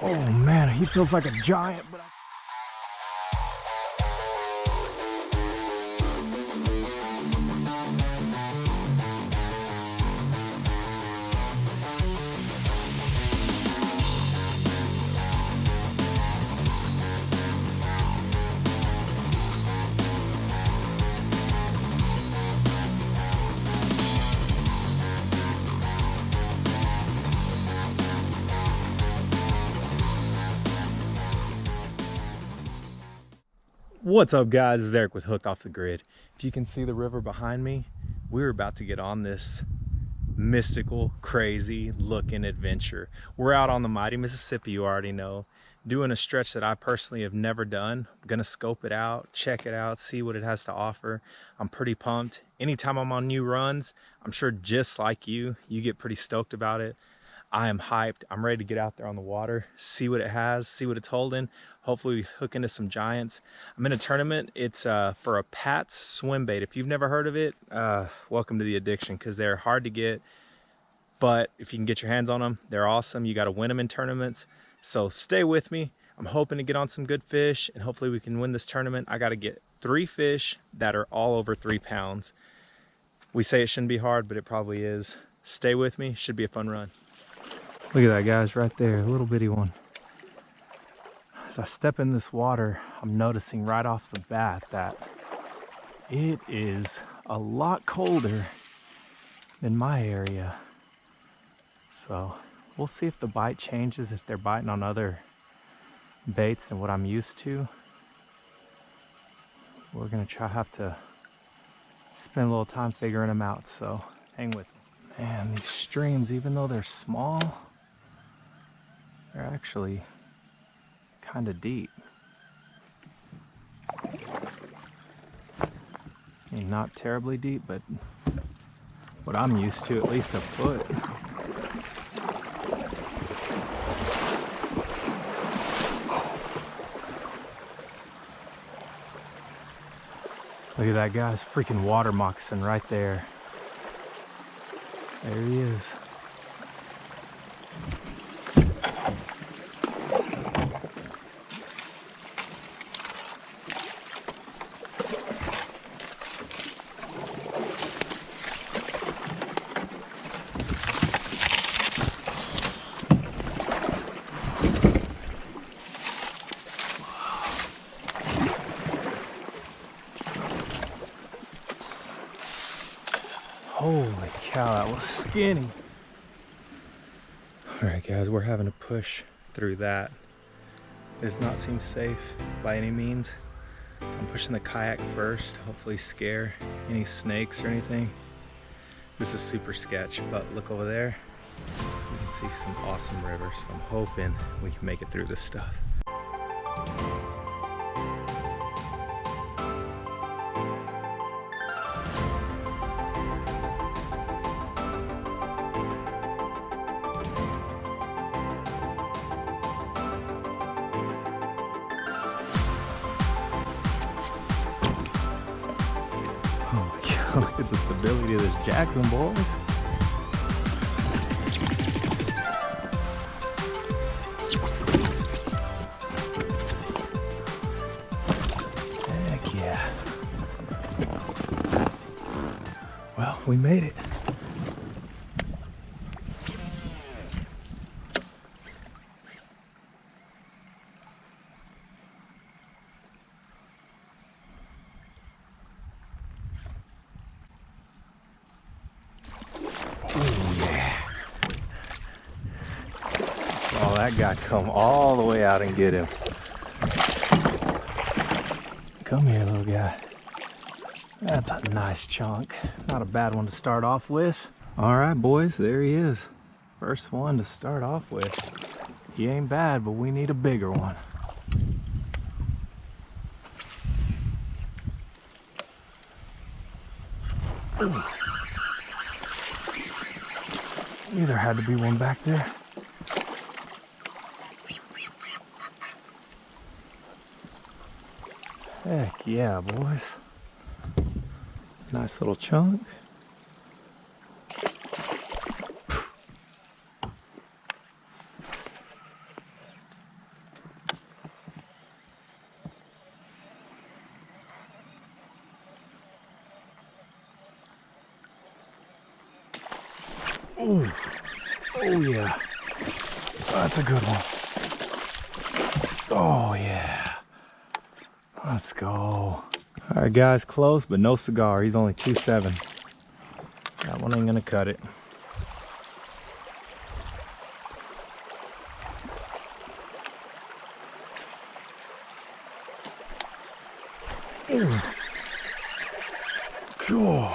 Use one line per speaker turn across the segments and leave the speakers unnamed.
Oh man, he feels like a giant, but what's up guys, it's Eric with Hooked Off the Grid. If you can see the river behind me, we're about to get on this mystical, crazy looking adventure. We're out on the mighty Mississippi, you already know, doing a stretch that I personally have never done. I'm gonna scope it out, check it out, see what it has to offer. I'm pretty pumped. Anytime I'm on new runs, I'm sure just like you get pretty stoked about it. I am hyped. I'm ready to get out there on the water, see what it has, see what it's holding. Hopefully we hook into some giants. I'm in a tournament. It's for a Pat's swim bait. If you've never heard of it, welcome to the addiction, because they're hard to get. But if you can get your hands on them, they're awesome. You got to win them in tournaments. So stay with me. I'm hoping to get on some good fish, and hopefully we can win this tournament. I got to get 3 fish that are all over 3 pounds. We say it shouldn't be hard, but it probably is. Stay with me. Should be a fun run. Look at that, guys, right there, a little bitty one. As I step in this water, I'm noticing right off the bat that it is a lot colder than my area. So we'll see if the bite changes, if they're biting on other baits than what I'm used to. We're gonna have to spend a little time figuring them out, so hang with me. Man, these streams, even though they're small, they're actually kind of deep. I mean, not terribly deep, but what I'm used to, at least a foot. Look at that, guys, freaking water moccasin right there. There he is. Holy cow, that was skinny. All right, guys, we're having to push through that. It does not seem safe by any means. So I'm pushing the kayak first, hopefully scare any snakes or anything. This is super sketch, but look over there. You can see some awesome rivers. So I'm hoping we can make it through this stuff. Look at the stability of this Jackson, boys. Heck yeah. Well, we made it. Oh yeah. Oh, that guy come all the way out and get him. Come here, little guy. That's a nice chunk. Not a bad one to start off with. All right, boys, there he is. First one to start off with. He ain't bad, but we need a bigger one. Ooh. There had to be one back there. Heck yeah, boys. Nice little chunk. Oh, oh yeah. That's a good one. Oh yeah. Let's go. All right, guys, close, but no cigar. He's only 2.7. That one ain't gonna cut it. Cool.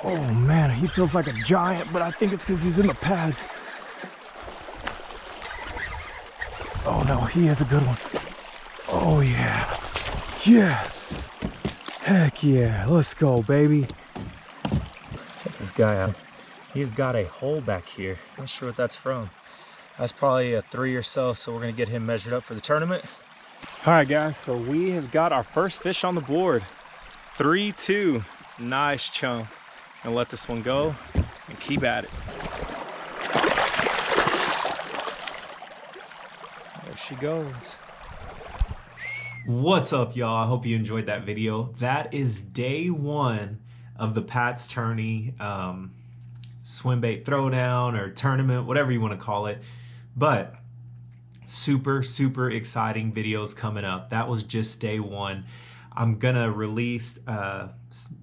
Oh man, he feels like a giant, but I think it's because he's in the pads. Oh no, he is a good one. Oh yeah. Yes. Heck yeah. Let's go, baby. Check this guy out. He's got a hole back here. Not sure what that's from. That's probably a 3 or so, so we're gonna get him measured up for the tournament. All right, guys, so we have got our first fish on the board. 3-2. Nice chunk. And let this one go and keep at it. There she goes. What's up, y'all? I hope you enjoyed that video. That is day 1 of the Pat's Tourney swim bait throwdown or tournament, whatever you want to call it. But super exciting videos coming up. That was just day 1. I'm gonna release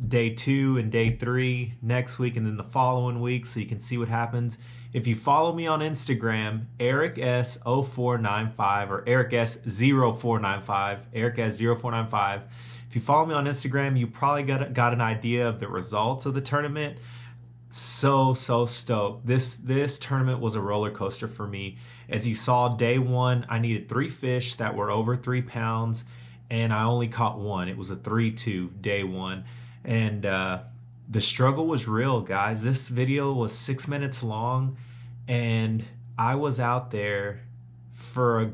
day 2 and day 3 next week and then the following week so you can see what happens. If you follow me on Instagram, EricS0495 or EricS0495, EricS0495. If you follow me on Instagram, you probably got an idea of the results of the tournament. So stoked. This tournament was a roller coaster for me. As you saw, day 1, I needed 3 fish that were over 3 pounds. And I only caught 1. It was a 3-2 day 1. And the struggle was real, guys. This video was 6 minutes long. And I was out there for,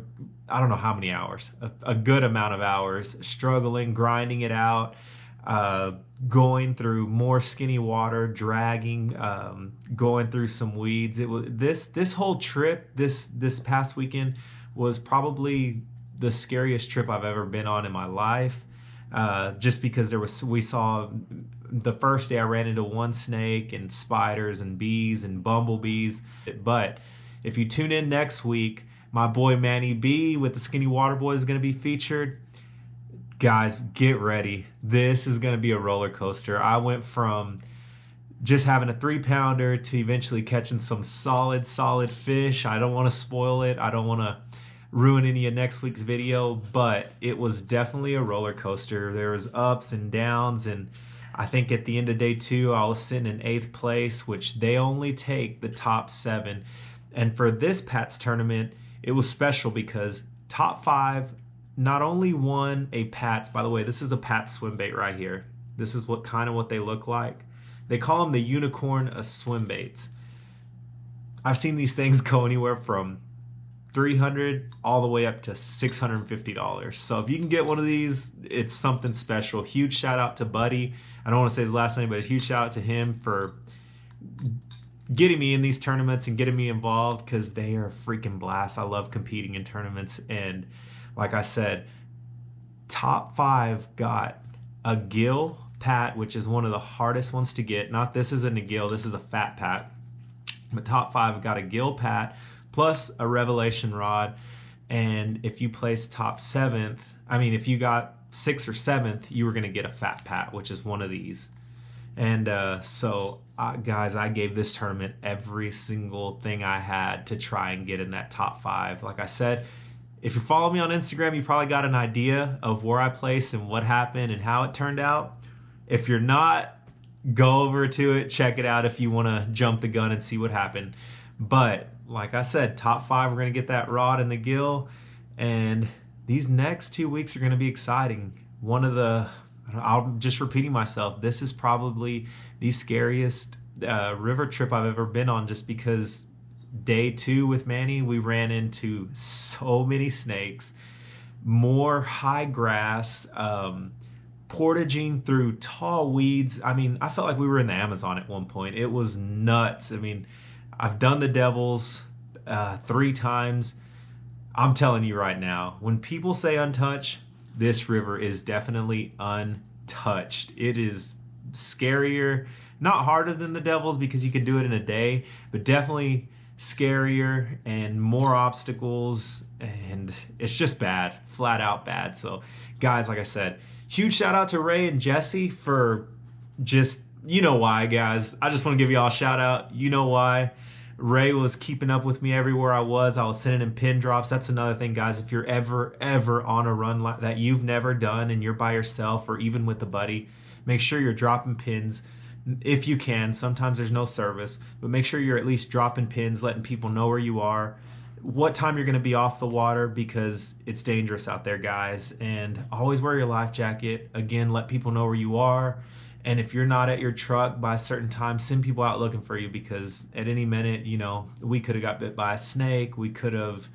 I don't know how many hours. A good amount of hours. Struggling, grinding it out. Going through more skinny water. Dragging. Going through some weeds. It was this whole trip, this past weekend, was probably the scariest trip I've ever been on in my life, just because we saw the first day I ran into 1 snake and spiders and bees and bumblebees. But if you tune in next week, my boy Manny B with the Skinny Water Boy is going to be featured. Guys, get ready. This is going to be a roller coaster. I went from just having a 3-pounder to eventually catching some solid fish. I don't want to spoil it. I don't want to ruin any of next week's video, but it was definitely a roller coaster. There was ups and downs, and I think at the end of day 2 I was sitting in 8th place, which they only take the top 7. And for this Pat's tournament, it was special because top 5 not only won a Pat's. By the way, this is a Pat's swim bait right here. This is what they look like. They call them the unicorn of swim baits. I've seen these things go anywhere from $300 all the way up to $650. So if you can get one of these, it's something special. Huge shout out to Buddy. I don't want to say his last name, but a huge shout out to him for getting me in these tournaments and getting me involved, because they are a freaking blast. I love competing in tournaments. And like I said, top 5 got a gill pat, which is one of the hardest ones to get. This isn't a gill, this is a fat pat. But top 5 got a gill pat plus a revelation rod. And if you place top 7th, if you got 6th or 7th, you were going to get a fat pat, which is one of these. And guys, I gave this tournament every single thing I had to try and get in that top 5. Like I said, if you follow me on Instagram, you probably got an idea of where I placed and what happened and how it turned out. If you're not, go over to it, check it out if you want to jump the gun and see what happened. But like I said, top 5, we're going to get that rod and the gill. And these next 2 weeks are going to be exciting. I'm just repeating myself, this is probably the scariest river trip I've ever been on, just because day 2 with Manny, we ran into so many snakes, more high grass, portaging through tall weeds. I felt like we were in the Amazon at one point. It was nuts. I've done the Devils 3 times. I'm telling you right now, when people say untouched, this river is definitely untouched. It is scarier. Not harder than the Devils because you can do it in a day, but definitely scarier and more obstacles, and it's just bad, flat out bad. So guys, like I said, huge shout out to Ray and Jesse for just, you know why, guys. I just want to give y'all a shout out. You know why. Ray was keeping up with me everywhere I was. I was sending him pin drops. That's another thing, guys. If you're ever on a run like that you've never done and you're by yourself or even with a buddy, make sure you're dropping pins if you can. Sometimes there's no service, but make sure you're at least dropping pins, letting people know where you are, what time you're going to be off the water, because it's dangerous out there, guys. And always wear your life jacket. Again, let people know where you are. And if you're not at your truck by a certain time, send people out looking for you, because at any minute, you know, we could have got bit by a snake. We could have,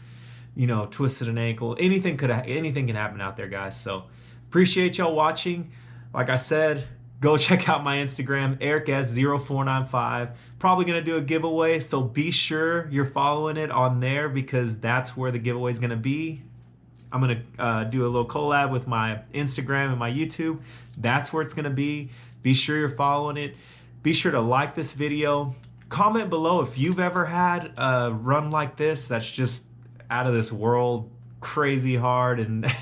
you know, twisted an ankle. Anything can happen out there, guys. So appreciate y'all watching. Like I said, go check out my Instagram, EricS0495. Probably going to do a giveaway, so be sure you're following it on there, because that's where the giveaway is going to be. I'm going to do a little collab with my Instagram and my YouTube. That's where it's going to be. Be sure you're following it. Be sure to like this video. Comment below if you've ever had a run like this that's just out of this world, crazy hard, and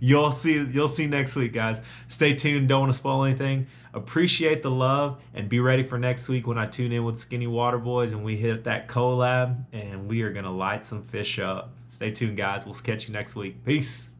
you'll see next week, guys. Stay tuned. Don't want to spoil anything. Appreciate the love, and be ready for next week when I tune in with Skinny Water Boys and we hit that collab and we are going to light some fish up. Stay tuned, guys. We'll catch you next week. Peace.